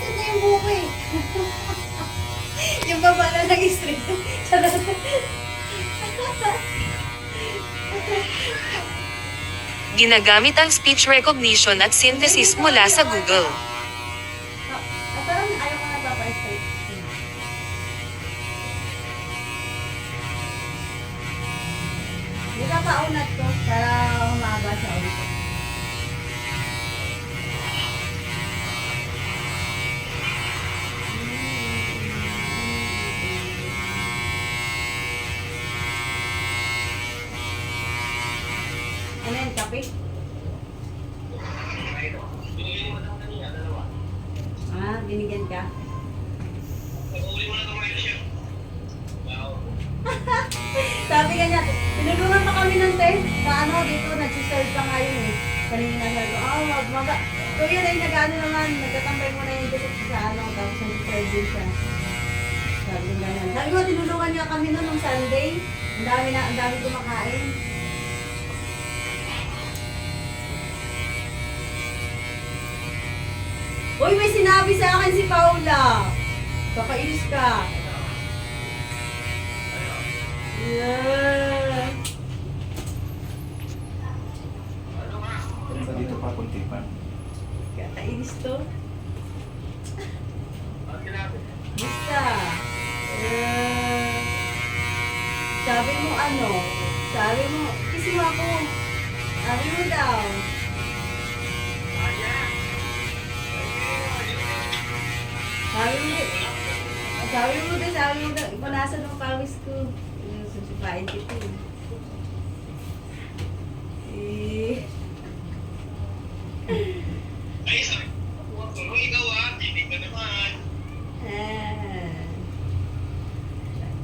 twisted na yung buko eh. Yung baba na nag-straight. Charot. Ginagamit ang speech recognition at synthesis mula sa Google. Parang ayaw ko na papa-straight. Ipapa-unat ko para humaba siya ulit. Ano yan, kape? Ah, binigyan ka? Sabi ka niya, tinulungan pa kami ng test. Sa ano, dito, nag-serve pa nga yun eh. Kanina sabi ko, so yun ay nag-ano naman, nagtatambay mo na yung dito sa ano, tapos nag-serve din siya. Sabi ko ganyan. Sabi ko, tinulungan niya kami noon nung Sunday. Ang dami kumakain. Uy, may sinabi sa akin si Paula. Kakainis ka. Yeah. Sa dito pa, kunti pa. Kakainis to. Basta. Sabi mo ano? Sabi mo, kiss mo ako. Sabi mo daw. Sabi mo daw, ipunasan ng pawis ko. Susupain kita eh. Ay, sabi ko, kung ikaw hindi ka naman.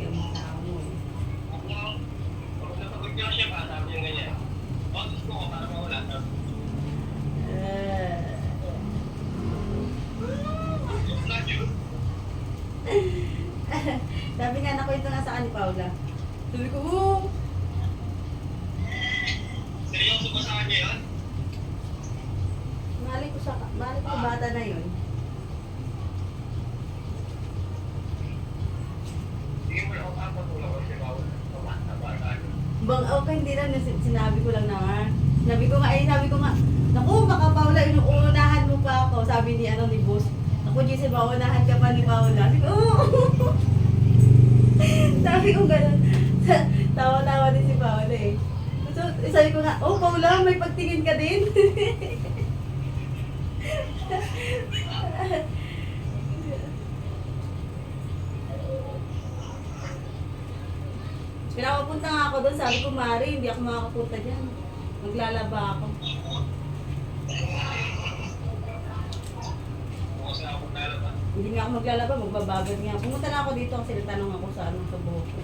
Yung tao mo. Kung nasagot niya siya pa, sabi niya ganyan. Gusto ko para mawala ka. Not you. Sabi nga, nakwento nga sa akin ni Paula. Sabi ko, oo. Seryoso ba sa kanya yun? Mali ko bata na yun. Sige mo na ako papatulong ko siya bawal. Bata. Bang, okay, hindi lang. Sinabi ko lang naman. Sabi ko nga, naku, baka Paula, inuunahan mo pa ako. Sabi ni boss. Ako, Giselle, maunahan ka pa ni Paula. Sabi ko, oo. Sabi ko gano'n. Tawa-tawa din si Paula eh. So, sabi ko nga, oh Paula, may pagtingin ka din. Pinapapunta nga ako doon, sabi ko, Mari, hindi ako makakapunta dyan. Maglalaba ako. Hindi nga ako maglalaba, magbabagad nga. Pumunta na ako dito kasi natanong ako sa anong sa buhok ko.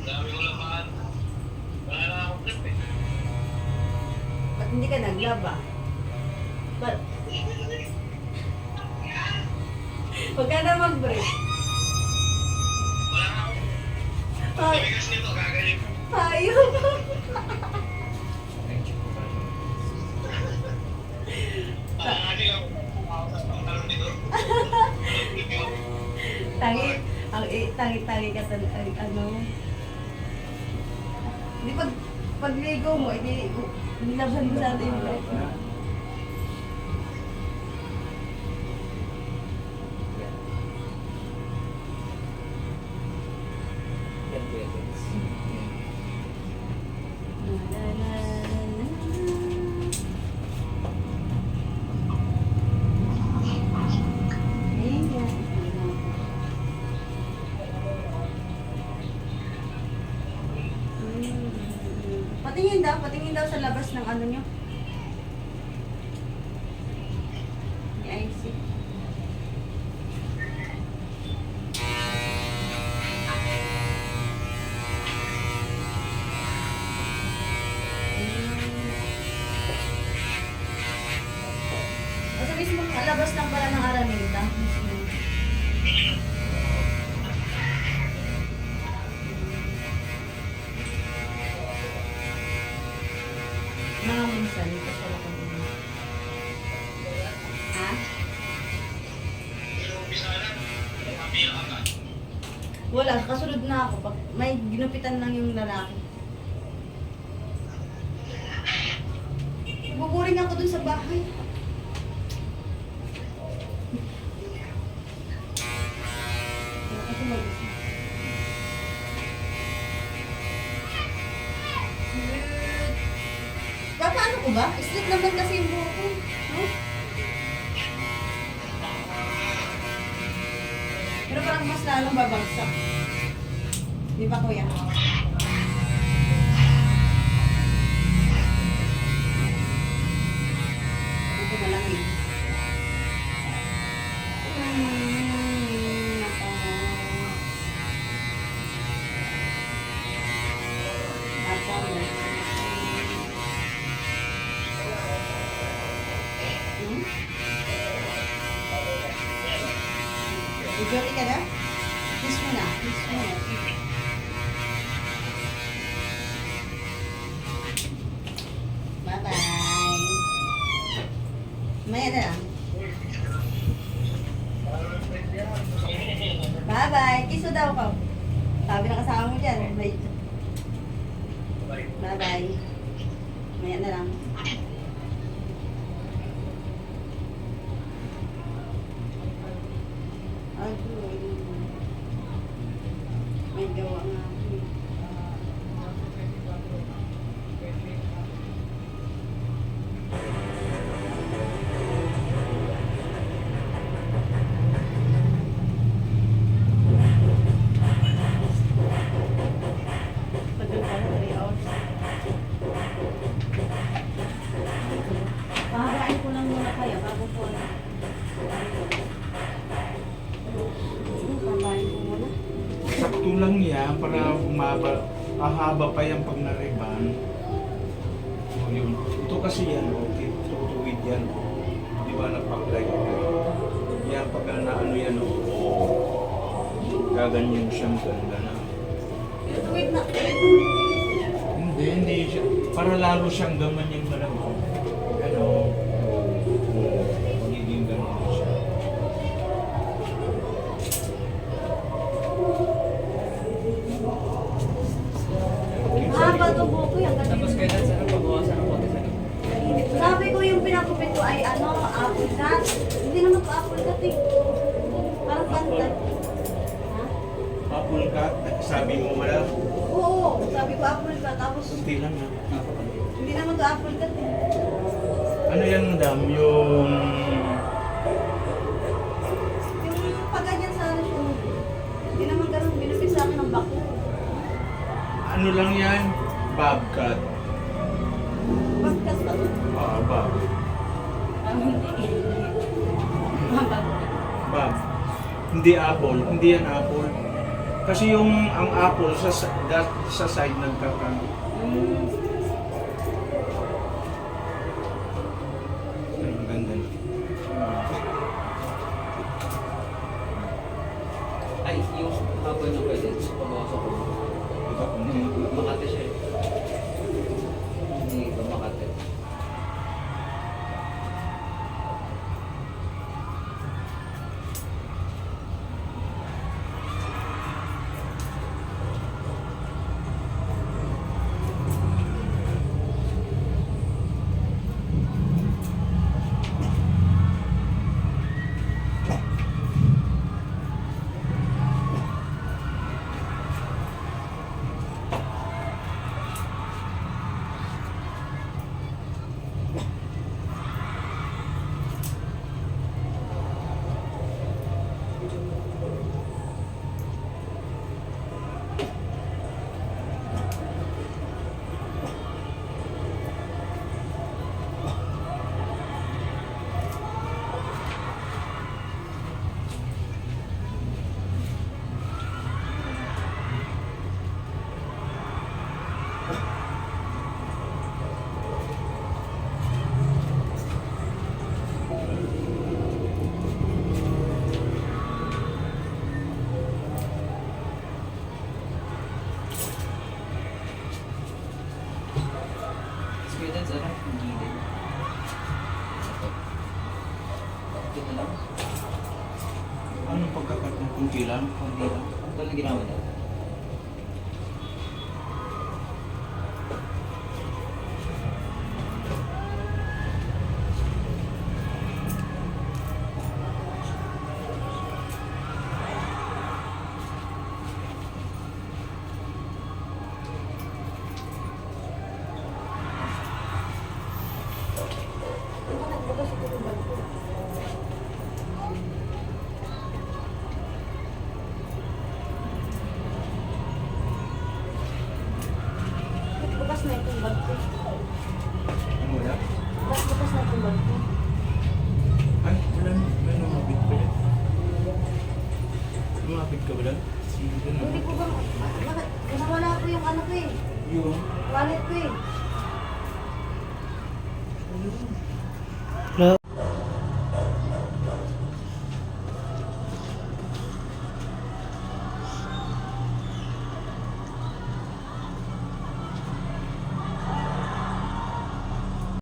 Dami ko laman. Wala na akong trip eh. Ba't hindi ka naglaba? Huwag ka na mag-break. Wala na akong. Tumigas nito, gagaling. Ayaw. Akin lang. Ako sa pantalon nito. Tangi ka talaga, ano. Hindi pagligo mo, nilaban mo natin yung life mo. Patingin daw sa labas ng ano nyo. I see. Kasi mismo labas lang pala ng Araneta. Mga minsan, ito pala kami. Ha? Wala, kasunod na ako. May ginupitan lang yung lalaki. Buburing ako dun sa bahay. Kasi mag-isa. Paano ko ba? Straight naman kasi yung buhok ko. No? Pero parang mas lalong babagsak. Di ba kuya? Ito na lang eh. Nako. Nako. Enjoy ka na? Kiss mo na. Kiss mo na. Bye-bye. Maya na lang. Bye-bye. Kiss mo daw ka. Sabi na kasama mo dyan. Bye-bye. Maya na lang. May gawa nga ako eh. Tagal pa, 3 hours. Pahabain ko lang muna kaya bago po na. Pahabain ko muna. Sakto lang yan para ahaba pa yan pag nariban. O yun. Ito kasi yan, okay. Tutuwid yan. Di ba napag-like? Yan pag ano yan, gaganyan siyang ganda na. Wait na. Hindi siya. Para lalo siyang gaman yung dalawa. Ano, magiging ganun siya. Haba to buko yan. Tapos kailan sa pagbawasan ng konti sa Sabi ko yung pinakupit ko ay apple cut. Hindi naman to apple cut eh. Parang pantat. Ha? Apple cut, sabi mo wala. Oo, sabi ko apple cut. Tapos Kunti lang na. hindi naman to apple cut eh. Ano yan, madam? Yung Yung pagganyan sa ano siya. Hindi naman ganun. Binupit sa akin ng bako. ano lang yan? Bob cut. Pagkas ba to? Oo, bob. Hindi. Mabag. Bob. Hindi apple. Hindi yan apple. Kasi yung ang apple sa side nagkakang. Ang ganda na. Ay, yung hapon na pwede sa pagbawasan ko. Ito, Makati siya. Hindi ba Makati? Guidance, ano? Yung gilid. Ito. Ito lang. Anong pagkakat ng kunti lang? Kunti lang. Ito na ginawa niya. Nagbukas ito yung bag ko. Nagbukas na itong bag ko. Ano yan? Nagbukas na itong bag ko. Ay, wala na. May lumapit pa yan. Lumapit ka ba lang? Hindi ko ba, nawala ko yung ano ko eh. Yung? Wallet ko eh. Ano?